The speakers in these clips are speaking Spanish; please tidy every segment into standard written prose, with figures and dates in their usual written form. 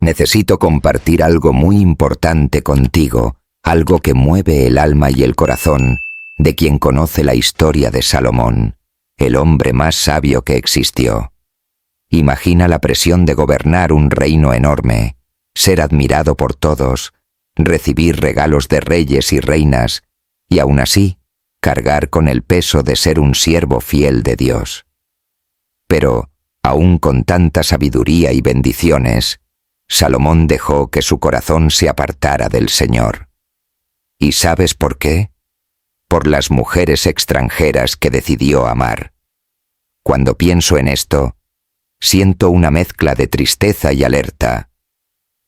necesito compartir algo muy importante contigo, algo que mueve el alma y el corazón de quien conoce la historia de Salomón, el hombre más sabio que existió. Imagina la presión de gobernar un reino enorme, ser admirado por todos, recibir regalos de reyes y reinas, y aún así, cargar con el peso de ser un siervo fiel de Dios. Pero, aún con tanta sabiduría y bendiciones, Salomón dejó que su corazón se apartara del Señor. ¿Y sabes por qué? Por las mujeres extranjeras que decidió amar. Cuando pienso en esto, siento una mezcla de tristeza y alerta,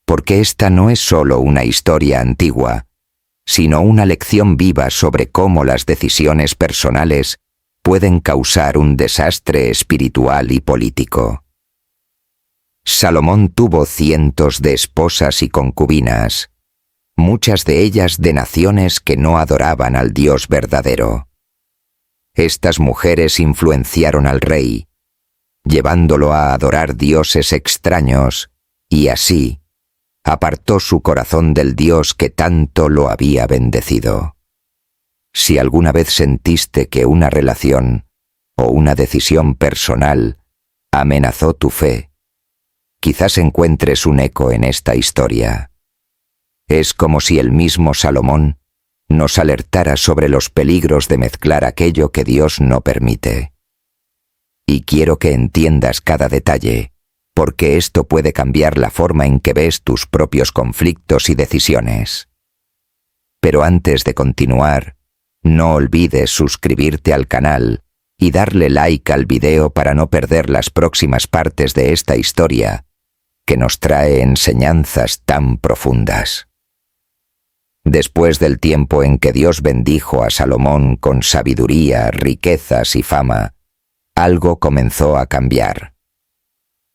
porque esta no es solo una historia antigua, sino una lección viva sobre cómo las decisiones personales pueden causar un desastre espiritual y político. Salomón tuvo cientos de esposas y concubinas, muchas de ellas de naciones que no adoraban al Dios verdadero. Estas mujeres influenciaron al rey, llevándolo a adorar dioses extraños, y así apartó su corazón del Dios que tanto lo había bendecido. Si alguna vez sentiste que una relación o una decisión personal amenazó tu fe, quizás encuentres un eco en esta historia. Es como si el mismo Salomón nos alertara sobre los peligros de mezclar aquello que Dios no permite. Y quiero que entiendas cada detalle, porque esto puede cambiar la forma en que ves tus propios conflictos y decisiones. Pero antes de continuar, no olvides suscribirte al canal y darle like al video para no perder las próximas partes de esta historia, que nos trae enseñanzas tan profundas. Después del tiempo en que Dios bendijo a Salomón con sabiduría, riquezas y fama, algo comenzó a cambiar.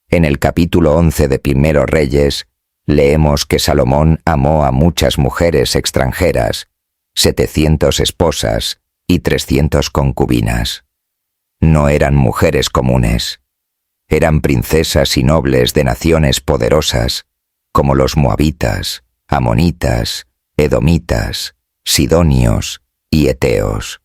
En el capítulo 11 de Primero Reyes, leemos que Salomón amó a muchas mujeres extranjeras, 700 esposas y 300 concubinas. No eran mujeres comunes. Eran princesas y nobles de naciones poderosas, como los moabitas, amonitas, edomitas, sidonios y eteos.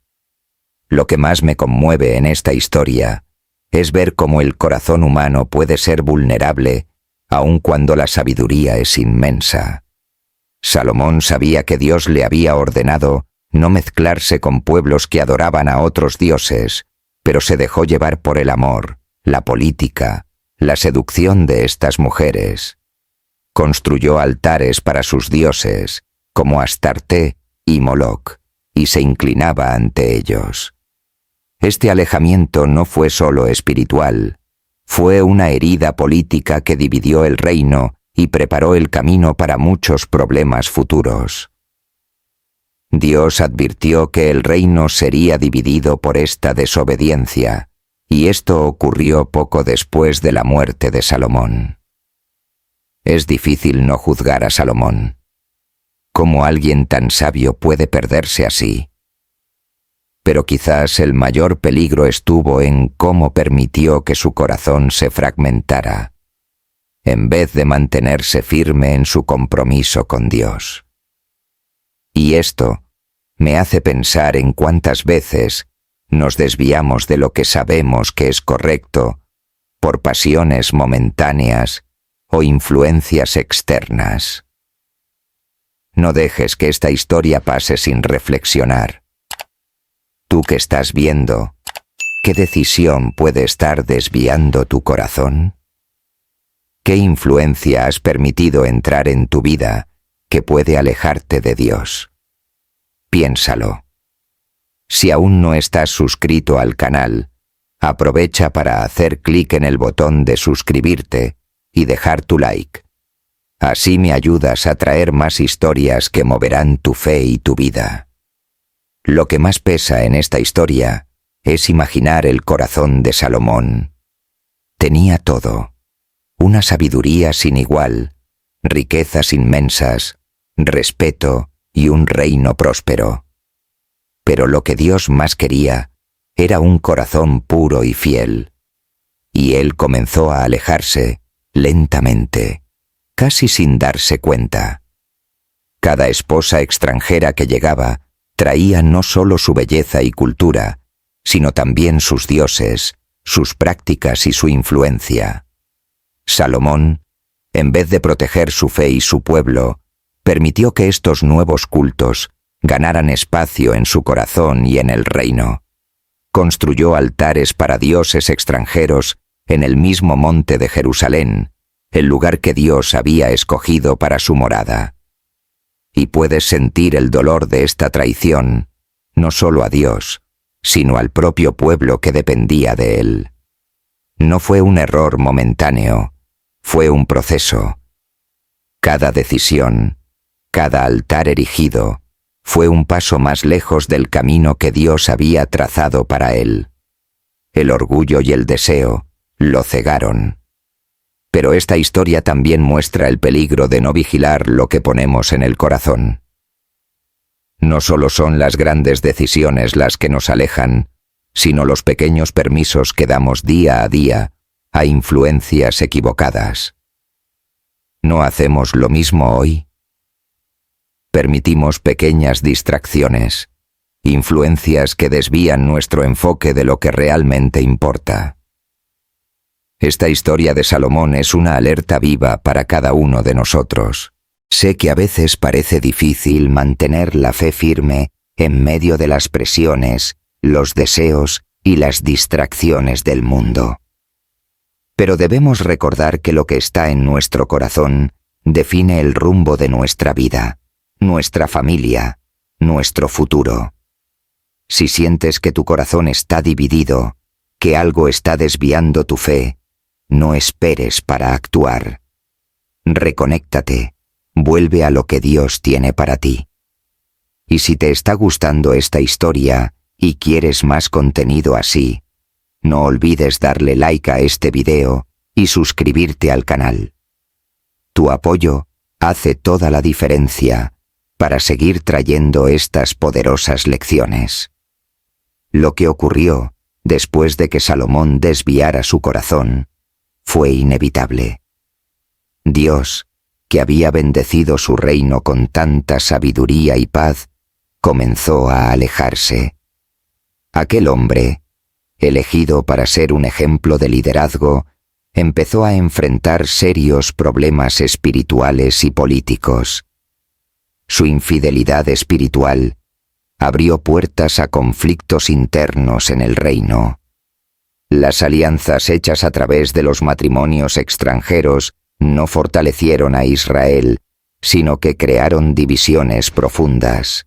Lo que más me conmueve en esta historia es ver cómo el corazón humano puede ser vulnerable aun cuando la sabiduría es inmensa. Salomón sabía que Dios le había ordenado no mezclarse con pueblos que adoraban a otros dioses, pero se dejó llevar por el amor, la política, la seducción de estas mujeres. Construyó altares para sus dioses, como Astarte y Moloc, y se inclinaba ante ellos. Este alejamiento no fue solo espiritual, fue una herida política que dividió el reino y preparó el camino para muchos problemas futuros. Dios advirtió que el reino sería dividido por esta desobediencia, y esto ocurrió poco después de la muerte de Salomón. Es difícil no juzgar a Salomón. ¿Cómo alguien tan sabio puede perderse así? Pero quizás el mayor peligro estuvo en cómo permitió que su corazón se fragmentara, en vez de mantenerse firme en su compromiso con Dios. Y esto me hace pensar en cuántas veces nos desviamos de lo que sabemos que es correcto por pasiones momentáneas o influencias externas. No dejes que esta historia pase sin reflexionar. Tú que estás viendo, ¿qué decisión puede estar desviando tu corazón? ¿Qué influencia has permitido entrar en tu vida que puede alejarte de Dios? Piénsalo. Si aún no estás suscrito al canal, aprovecha para hacer clic en el botón de suscribirte y dejar tu like. Así me ayudas a traer más historias que moverán tu fe y tu vida. Lo que más pesa en esta historia es imaginar el corazón de Salomón. Tenía todo: una sabiduría sin igual, riquezas inmensas, respeto y un reino próspero. Pero lo que Dios más quería era un corazón puro y fiel. Y él comenzó a alejarse lentamente, casi sin darse cuenta. Cada esposa extranjera que llegaba traía no solo su belleza y cultura, sino también sus dioses, sus prácticas y su influencia. Salomón, en vez de proteger su fe y su pueblo, permitió que estos nuevos cultos ganaran espacio en su corazón y en el reino. Construyó altares para dioses extranjeros en el mismo monte de Jerusalén, el lugar que Dios había escogido para su morada. Y puedes sentir el dolor de esta traición, no solo a Dios, sino al propio pueblo que dependía de él. No fue un error momentáneo, fue un proceso. Cada decisión, cada altar erigido, fue un paso más lejos del camino que Dios había trazado para él. El orgullo y el deseo lo cegaron. Pero esta historia también muestra el peligro de no vigilar lo que ponemos en el corazón. No solo son las grandes decisiones las que nos alejan, sino los pequeños permisos que damos día a día a influencias equivocadas. ¿No hacemos lo mismo hoy? Permitimos pequeñas distracciones, influencias que desvían nuestro enfoque de lo que realmente importa. Esta historia de Salomón es una alerta viva para cada uno de nosotros. Sé que a veces parece difícil mantener la fe firme en medio de las presiones, los deseos y las distracciones del mundo. Pero debemos recordar que lo que está en nuestro corazón define el rumbo de nuestra vida, nuestra familia, nuestro futuro. Si sientes que tu corazón está dividido, que algo está desviando tu fe, no esperes para actuar. Reconéctate, vuelve a lo que Dios tiene para ti. Y si te está gustando esta historia y quieres más contenido así, no olvides darle like a este video y suscribirte al canal. Tu apoyo hace toda la diferencia para seguir trayendo estas poderosas lecciones. Lo que ocurrió después de que Salomón desviara su corazón fue inevitable. Dios, que había bendecido su reino con tanta sabiduría y paz, comenzó a alejarse. Aquel hombre, elegido para ser un ejemplo de liderazgo, empezó a enfrentar serios problemas espirituales y políticos. Su infidelidad espiritual abrió puertas a conflictos internos en el reino. Las alianzas hechas a través de los matrimonios extranjeros no fortalecieron a Israel, sino que crearon divisiones profundas.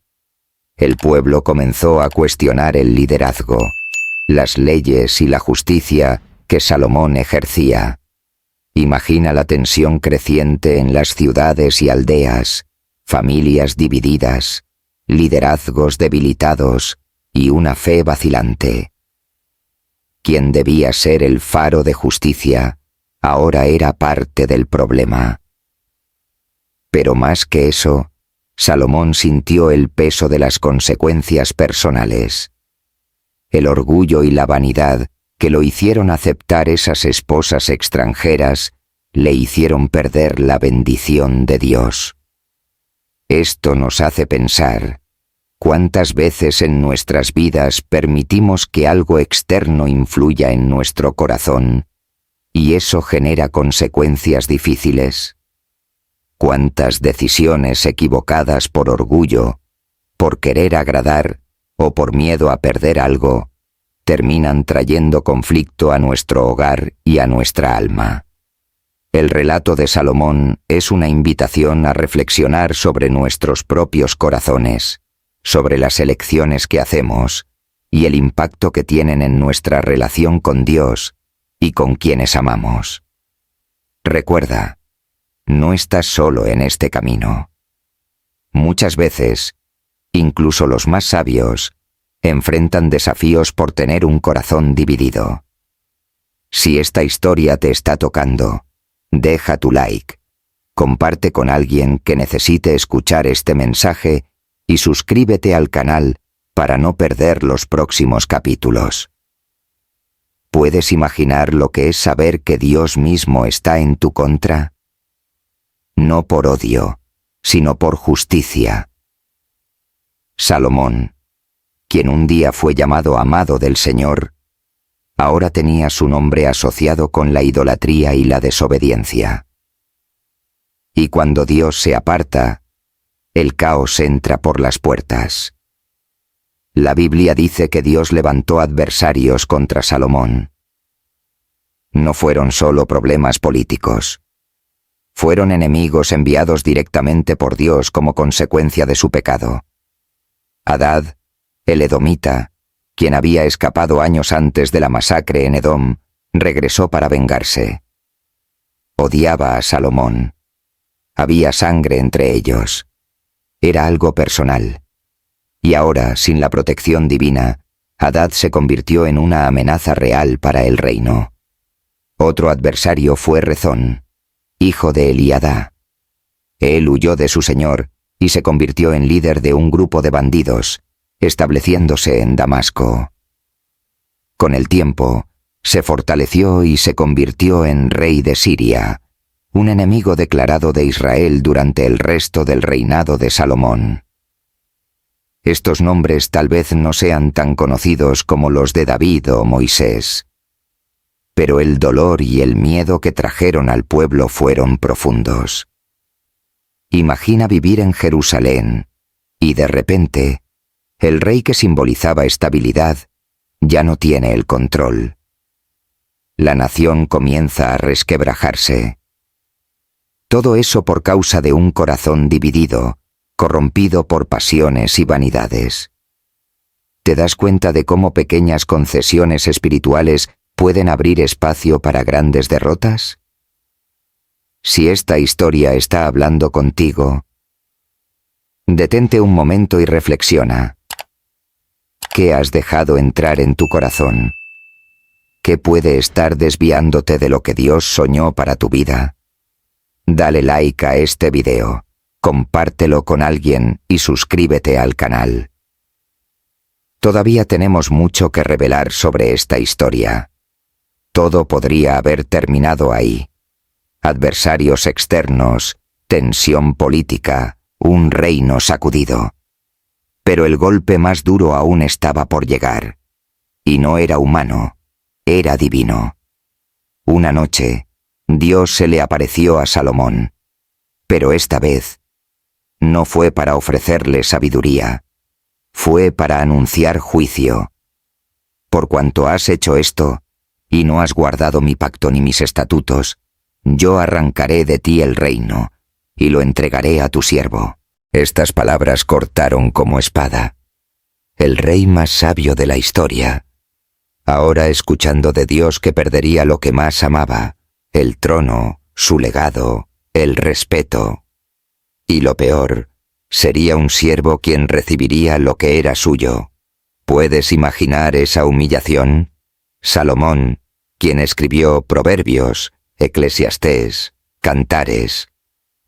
El pueblo comenzó a cuestionar el liderazgo, las leyes y la justicia que Salomón ejercía. Imagina la tensión creciente en las ciudades y aldeas, familias divididas, liderazgos debilitados y una fe vacilante. Quien debía ser el faro de justicia, ahora era parte del problema. Pero más que eso, Salomón sintió el peso de las consecuencias personales. El orgullo y la vanidad que lo hicieron aceptar esas esposas extranjeras le hicieron perder la bendición de Dios. Esto nos hace pensar, ¿cuántas veces en nuestras vidas permitimos que algo externo influya en nuestro corazón y eso genera consecuencias difíciles? ¿Cuántas decisiones equivocadas por orgullo, por querer agradar o por miedo a perder algo, terminan trayendo conflicto a nuestro hogar y a nuestra alma? El relato de Salomón es una invitación a reflexionar sobre nuestros propios corazones, sobre las elecciones que hacemos y el impacto que tienen en nuestra relación con Dios y con quienes amamos. Recuerda, no estás solo en este camino. Muchas veces, incluso los más sabios, enfrentan desafíos por tener un corazón dividido. Si esta historia te está tocando, deja tu like, comparte con alguien que necesite escuchar este mensaje y suscríbete al canal para no perder los próximos capítulos. ¿Puedes imaginar lo que es saber que Dios mismo está en tu contra? no por odio, sino por justicia. Salomón, quien un día fue llamado amado del Señor, ahora tenía su nombre asociado con la idolatría y la desobediencia. Y cuando Dios se aparta, el caos entra por las puertas. La Biblia dice que Dios levantó adversarios contra Salomón. No fueron solo problemas políticos. Fueron enemigos enviados directamente por Dios como consecuencia de su pecado. Hadad, el edomita, quien había escapado años antes de la masacre en Edom, regresó para vengarse. Odiaba a Salomón. Había sangre entre ellos. Era algo personal. Y ahora, sin la protección divina, Hadad se convirtió en una amenaza real para el reino. Otro adversario fue Rezón, hijo de Eliadá. Él huyó de su señor y se convirtió en líder de un grupo de bandidos, estableciéndose en Damasco. Con el tiempo, se fortaleció y se convirtió en rey de Siria, un enemigo declarado de Israel durante el resto del reinado de Salomón. Estos nombres tal vez no sean tan conocidos como los de David o Moisés, pero el dolor y el miedo que trajeron al pueblo fueron profundos. Imagina vivir en Jerusalén, y de repente, el rey que simbolizaba estabilidad ya no tiene el control. La nación comienza a resquebrajarse. Todo eso por causa de un corazón dividido, corrompido por pasiones y vanidades. ¿Te das cuenta de cómo pequeñas concesiones espirituales pueden abrir espacio para grandes derrotas? Si esta historia está hablando contigo, detente un momento y reflexiona. ¿Qué has dejado entrar en tu corazón? ¿Qué puede estar desviándote de lo que Dios soñó para tu vida? Dale like a este video, compártelo con alguien y suscríbete al canal. Todavía tenemos mucho que revelar sobre esta historia. Todo podría haber terminado ahí. Adversarios externos, tensión política, un reino sacudido. Pero el golpe más duro aún estaba por llegar. Y no era humano, era divino. Una noche, Dios se le apareció a Salomón. Pero esta vez, no fue para ofrecerle sabiduría, fue para anunciar juicio. Por cuanto has hecho esto, y no has guardado mi pacto ni mis estatutos, yo arrancaré de ti el reino, y lo entregaré a tu siervo. Estas palabras cortaron como espada. El rey más sabio de la historia, ahora escuchando de Dios que perdería lo que más amaba, el trono, su legado, el respeto. Y lo peor, sería un siervo quien recibiría lo que era suyo. ¿Puedes imaginar esa humillación? Salomón, quien escribió Proverbios, Eclesiastés, Cantares,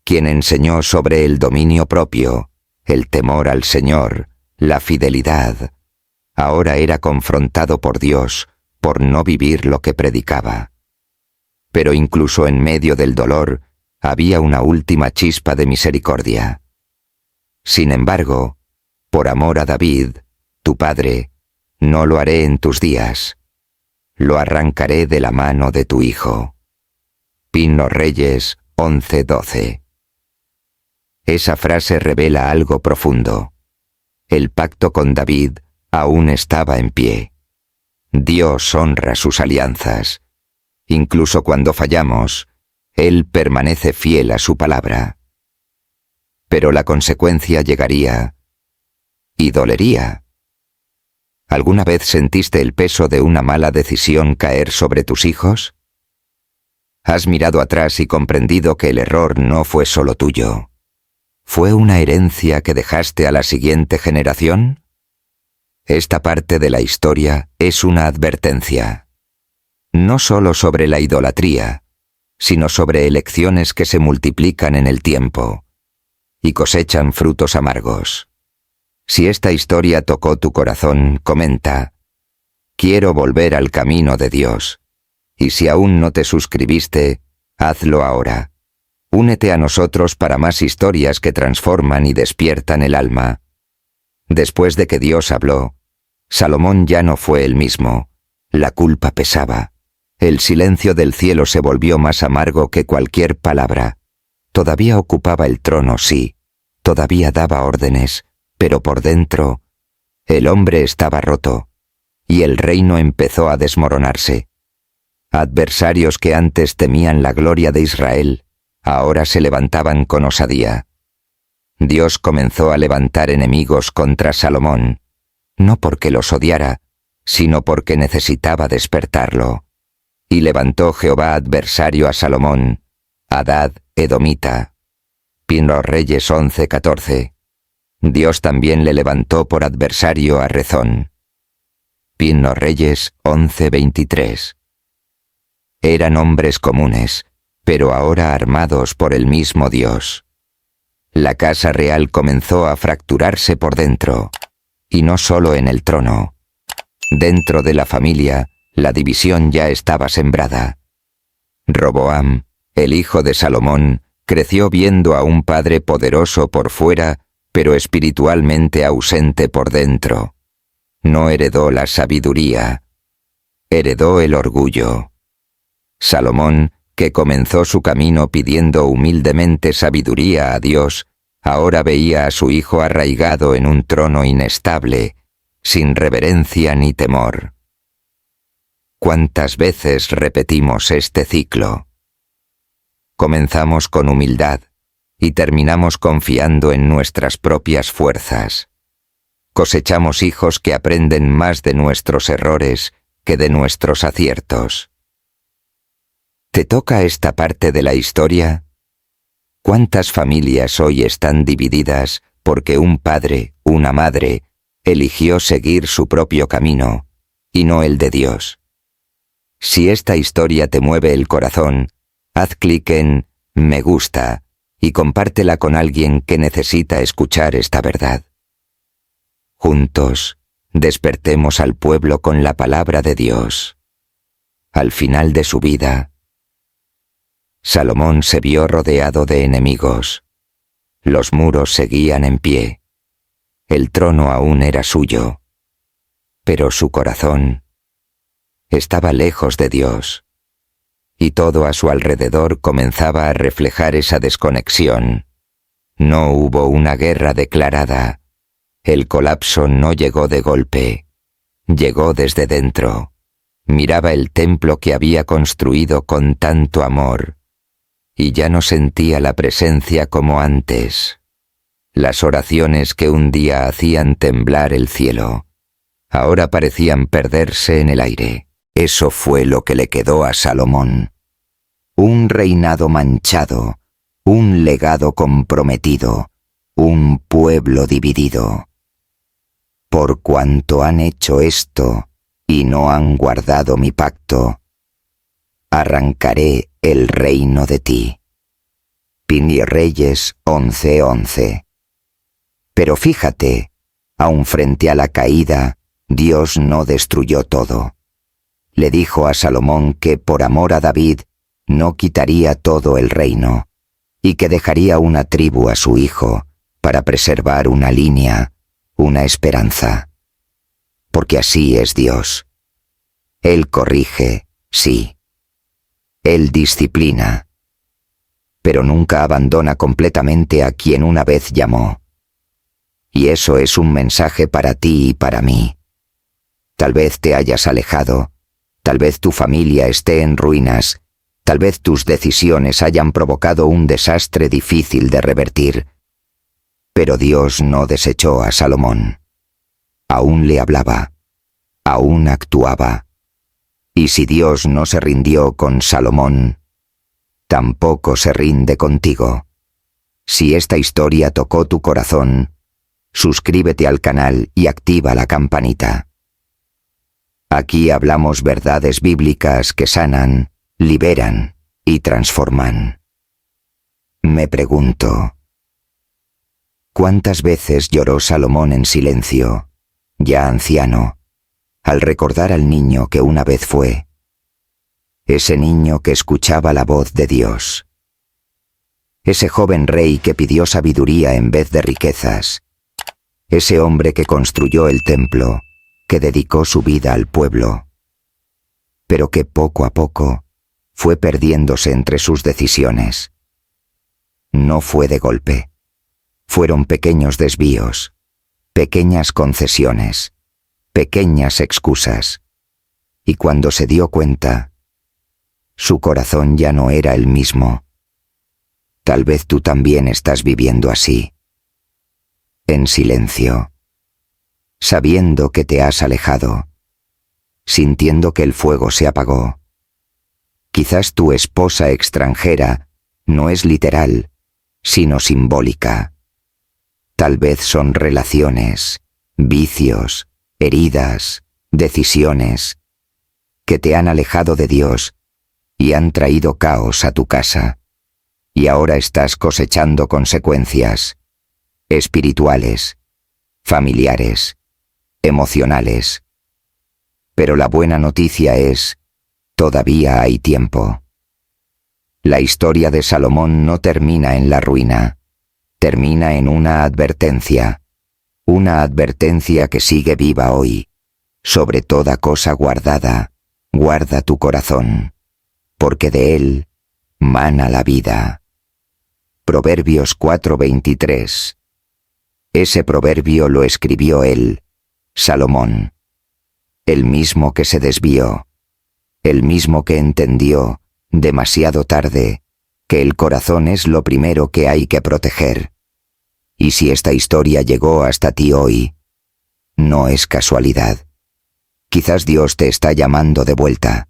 quien enseñó sobre el dominio propio, el temor al Señor, la fidelidad, ahora era confrontado por Dios por no vivir lo que predicaba. Pero incluso en medio del dolor, había una última chispa de misericordia. Sin embargo, por amor a David, tu padre, no lo haré en tus días. Lo arrancaré de la mano de tu hijo. Pin Reyes 11:12. Esa frase revela algo profundo. El pacto con David aún estaba en pie. Dios honra sus alianzas. Incluso cuando fallamos, Él permanece fiel a su palabra. Pero la consecuencia llegaría y dolería. ¿Alguna vez sentiste el peso de una mala decisión caer sobre tus hijos? ¿Has mirado atrás y comprendido que el error no fue solo tuyo? ¿Fue una herencia que dejaste a la siguiente generación? Esta parte de la historia es una advertencia. No solo sobre la idolatría, sino sobre elecciones que se multiplican en el tiempo y cosechan frutos amargos. Si esta historia tocó tu corazón, comenta: quiero volver al camino de Dios. Y si aún no te suscribiste, hazlo ahora. Únete a nosotros para más historias que transforman y despiertan el alma. Después de que Dios habló, Salomón ya no fue el mismo. La culpa pesaba. El silencio del cielo se volvió más amargo que cualquier palabra. Todavía ocupaba el trono, sí. Todavía daba órdenes, pero por dentro, el hombre estaba roto, y el reino empezó a desmoronarse. Adversarios que antes temían la gloria de Israel, ahora se levantaban con osadía. Dios comenzó a levantar enemigos contra Salomón, no porque los odiara, sino porque necesitaba despertarlo. Y levantó Jehová adversario a Salomón, Hadad Edomita. Primero Reyes 11:14. Dios también le levantó por adversario a Rezón. Primero Reyes 11:23. Eran hombres comunes, pero ahora armados por el mismo Dios. La casa real comenzó a fracturarse por dentro, y no solo en el trono. Dentro de la familia, la división ya estaba sembrada. Roboam, el hijo de Salomón, creció viendo a un padre poderoso por fuera, pero espiritualmente ausente por dentro. No heredó la sabiduría, heredó el orgullo. Salomón, que comenzó su camino pidiendo humildemente sabiduría a Dios, ahora veía a su hijo arraigado en un trono inestable, sin reverencia ni temor. ¿Cuántas veces repetimos este ciclo? Comenzamos con humildad y terminamos confiando en nuestras propias fuerzas. Cosechamos hijos que aprenden más de nuestros errores que de nuestros aciertos. ¿Te toca esta parte de la historia? ¿Cuántas familias hoy están divididas porque un padre, una madre, eligió seguir su propio camino y no el de Dios? Si esta historia te mueve el corazón, haz clic en Me gusta y compártela con alguien que necesita escuchar esta verdad. Juntos, despertemos al pueblo con la palabra de Dios. Al final de su vida, Salomón se vio rodeado de enemigos. Los muros seguían en pie. El trono aún era suyo, pero su corazón estaba lejos de Dios, y todo a su alrededor comenzaba a reflejar esa desconexión. No hubo una guerra declarada. El colapso no llegó de golpe, llegó desde dentro. Miraba el templo que había construido con tanto amor, y ya no sentía la presencia como antes. Las oraciones que un día hacían temblar el cielo, ahora parecían perderse en el aire. Eso fue lo que le quedó a Salomón. Un reinado manchado, un legado comprometido, un pueblo dividido. Por cuanto han hecho esto y no han guardado mi pacto, arrancaré el reino de ti. Primero Reyes 11:11. Pero fíjate, aun frente a la caída, Dios no destruyó todo. Le dijo a Salomón que por amor a David no quitaría todo el reino, y que dejaría una tribu a su hijo para preservar una línea, una esperanza. Porque así es Dios. Él corrige, sí. Él disciplina, pero nunca abandona completamente a quien una vez llamó. Y eso es un mensaje para ti y para mí. Tal vez te hayas alejado, tal vez tu familia esté en ruinas, tal vez tus decisiones hayan provocado un desastre difícil de revertir. Pero Dios no desechó a Salomón. Aún le hablaba, aún actuaba. Y si Dios no se rindió con Salomón, tampoco se rinde contigo. Si esta historia tocó tu corazón, suscríbete al canal y activa la campanita. Aquí hablamos verdades bíblicas que sanan, liberan y transforman. Me pregunto, ¿cuántas veces lloró Salomón en silencio, ya anciano, al recordar al niño que una vez fue? Ese niño que escuchaba la voz de Dios. ese joven rey que pidió sabiduría en vez de riquezas, ese hombre que construyó el templo, que dedicó su vida al pueblo, pero que poco a poco fue perdiéndose entre sus decisiones. No fue de golpe. Fueron pequeños desvíos, pequeñas concesiones, pequeñas excusas. Y cuando se dio cuenta, su corazón ya no era el mismo. Tal vez tú también estás viviendo así, en silencio, sabiendo que te has alejado, sintiendo que el fuego se apagó. Quizás tu esposa extranjera no es literal, sino simbólica. Tal vez son relaciones, vicios, heridas, decisiones, que te han alejado de Dios y han traído caos a tu casa. Y ahora estás cosechando consecuencias espirituales, familiares, emocionales. Pero la buena noticia es, todavía hay tiempo. La historia de Salomón no termina en la ruina, termina en una advertencia que sigue viva hoy. Sobre toda cosa guardada, guarda tu corazón, porque de él mana la vida. Proverbios 4:23. Ese proverbio lo escribió él, Salomón, el mismo que se desvió, el mismo que entendió, demasiado tarde, que el corazón es lo primero que hay que proteger. Y si esta historia llegó hasta ti hoy, no es casualidad. Quizás Dios te está llamando de vuelta.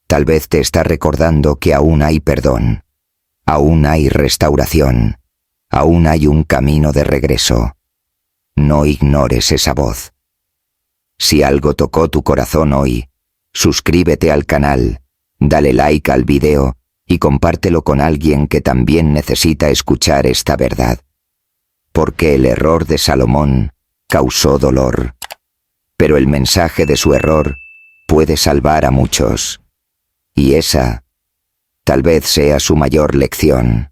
Tal vez te está recordando que aún hay perdón, aún hay restauración, aún hay un camino de regreso. No ignores esa voz. Si algo tocó tu corazón hoy, suscríbete al canal, dale like al video y compártelo con alguien que también necesita escuchar esta verdad. Porque el error de Salomón causó dolor, pero el mensaje de su error puede salvar a muchos. Y esa, tal vez sea su mayor lección.